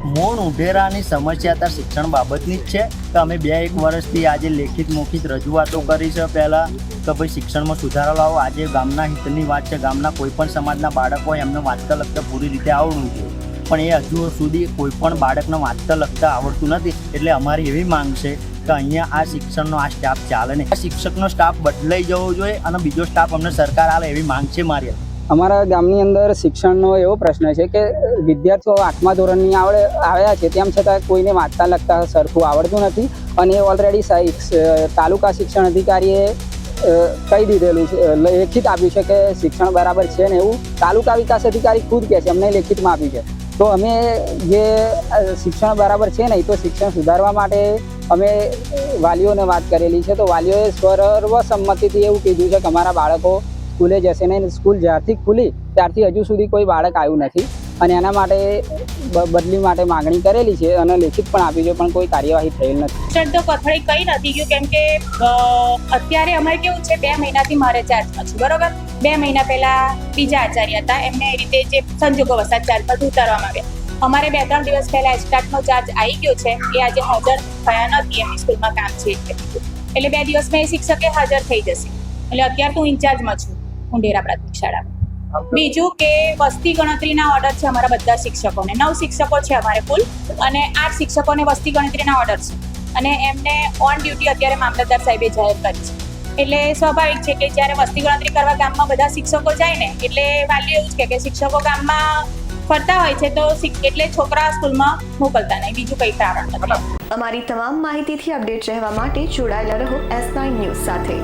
મૂળ ઉઢેરાની સમસ્યા અત્યારે શિક્ષણ બાબતની જ છે કે અમે 2-1 વર્ષથી આજે લેખિત મૌખિક રજૂઆતો કરી છે પહેલાં કે ભાઈ શિક્ષણમાં સુધારો લાવો. આજે ગામના હિતની વાત છે. ગામના કોઈપણ સમાજના બાળકો હોય એમને વાંચતા લખતા પૂરી રીતે આવડવું જોઈએ, પણ એ હજુ સુધી કોઈ પણ બાળકને વાંચતા લખતા આવડતું નથી. એટલે અમારી એવી માંગ છે કે અહીંયા આ શિક્ષણનો આ સ્ટાફ ચાલે નહીં, આ શિક્ષકનો સ્ટાફ બદલાઈ જવો જોઈએ અને બીજો સ્ટાફ અમને સરકાર આલે એવી માંગ છે મારી. અમારા ગામની અંદર શિક્ષણનો એવો પ્રશ્ન છે કે વિદ્યાર્થીઓ 8મા ધોરણની આવ્યા છે, તેમ છતાં કોઈને વાંચતા લખતા સરખું આવડતું નથી. અને એ ઓલરેડી તાલુકા શિક્ષણ અધિકારીએ કહી દીધેલું છે, લેખિત આપ્યું છે કે શિક્ષણ બરાબર છે ને એવું તાલુકા વિકાસ અધિકારી ખુદ કહે છે, અમને લેખિતમાં આપ્યું છે. તો અમે જે શિક્ષણ બરાબર છે નહીં, તો શિક્ષણ સુધારવા માટે અમે વાલીઓને વાત કરેલી છે. તો વાલીઓએ સર્વસંમતિથી એવું કીધું છે કે અમારા બાળકો સ્કૂલે જશે નહીં. સ્કૂલ જ્યારથી ખુલી ત્યારથી હજુ સુધી કોઈ બાળક આવ્યું નથી અને એના માટે બદલી માટે માગણી કરેલી છે અને લેખિત પણ આપી છે, પણ કોઈ કાર્યવાહી થયેલ નથી. શિક્ષણ તો કથળી કઈ નથી ગયું, કેમ કે અત્યારે અમારે કેવું છે, 2 મહિનાથી મારે ચાર્જમાં છું, બરોબર. 2 મહિના પહેલા બીજા આચાર્ય હતા, એમને એ રીતે જે સંજોગો વસાત ચાર્જમાંથી ઉતારવામાં આવ્યા. અમારે 2-3 દિવસ પહેલા એસ્ટાટનો ચાર્જ આવી ગયો છે, એ આજે હાજર થયા નથી, એમની સ્કૂલમાં કામ છે એટલે 2 દિવસમાં એ શિક્ષકે હાજર થઈ જશે. એટલે અત્યારે હું ઇન્ચાર્જમાં છું ઉંઢેરા પ્રાથમિક શાળામાં. બીજું કે વસ્તી ગણતરીના ઓર્ડર છે અમારા બધા શિક્ષકોને, 9 શિક્ષકો છે અમારે કુલ, અને 8 શિક્ષકોને વસ્તી ગણતરીના ઓર્ડર છે અને એમને ઓન ડ્યુટી અત્યારે મામલતદાર સાહેબે જાહેર કરી છે. એટલે સ્વાભાવિક છે કે જ્યારે વસ્તી ગણતરી કરવા ગામમાં બધા શિક્ષકો જાય ને, એટલે વાલીઓ એવું જ કે શિક્ષકો ગામમાં ફરતા હોય છે, તો એટલે છોકરા સ્કૂલમાં મોકલતા નહીં, બીજું કંઈ કારણ નથી. અમારી તમામ માહિતીથી અપડેટ રહેવા માટે જોડાયેલા રહો S9 ન્યૂઝ સાથે.